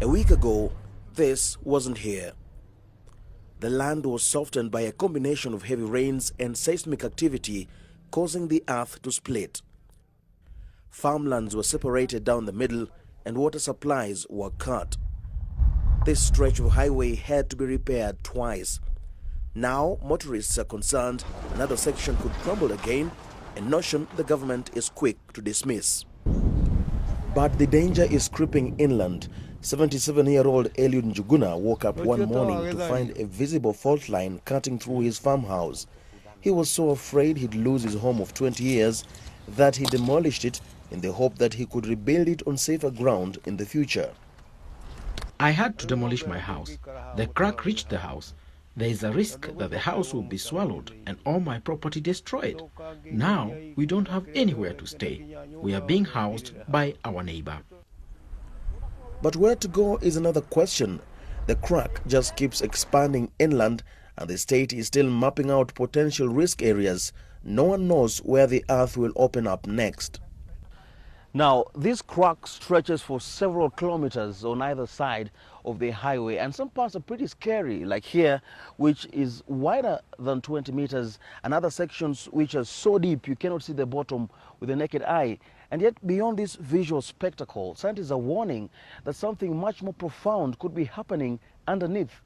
A week ago, this wasn't here. The land was softened by a combination of heavy rains and seismic activity, causing the earth to split. Farmlands were separated down the middle and water supplies were cut. This stretch of highway had to be repaired twice. Now, motorists are concerned another section could crumble again, a notion the government is quick to dismiss. But the danger is creeping inland. 77-year-old Eliud Njuguna woke up one morning to find a visible fault line cutting through his farmhouse. He was so afraid he'd lose his home of 20 years that he demolished it in the hope that he could rebuild it on safer ground in the future. I had to demolish my house. The crack reached the house. There is a risk that the house will be swallowed and all my property destroyed. Now we don't have anywhere to stay. We are being housed by our neighbor. But where to go is another question. The crack just keeps expanding inland and the state is still mapping out potential risk areas. No one knows where the earth will open up next. Now, this crack stretches for several kilometers on either side of the highway, and some parts are pretty scary, like here, which is wider than 20 meters, and other sections which are so deep you cannot see the bottom with the naked eye. And yet, beyond this visual spectacle, scientists are warning that something much more profound could be happening underneath.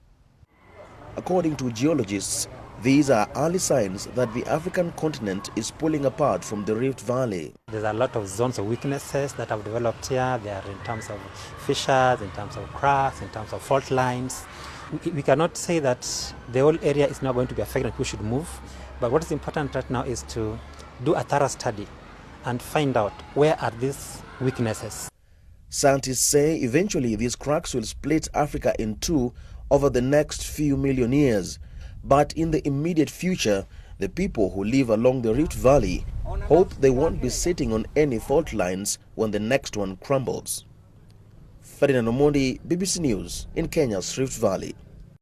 According to geologists, these are early signs that the African continent is pulling apart from the Rift Valley. There's a lot of zones of weaknesses that have developed here. They are in terms of fissures, in terms of cracks, in terms of fault lines. We cannot say that the whole area is not going to be affected and we should move. But what is important right now is to do a thorough study and find out where are these weaknesses. Scientists say eventually these cracks will split Africa in two over the next few million years. But in the immediate future, the people who live along the Rift Valley hope they won't be sitting on any fault lines when the next one crumbles. Ferdinand Omondi, BBC News in Kenya's Rift Valley.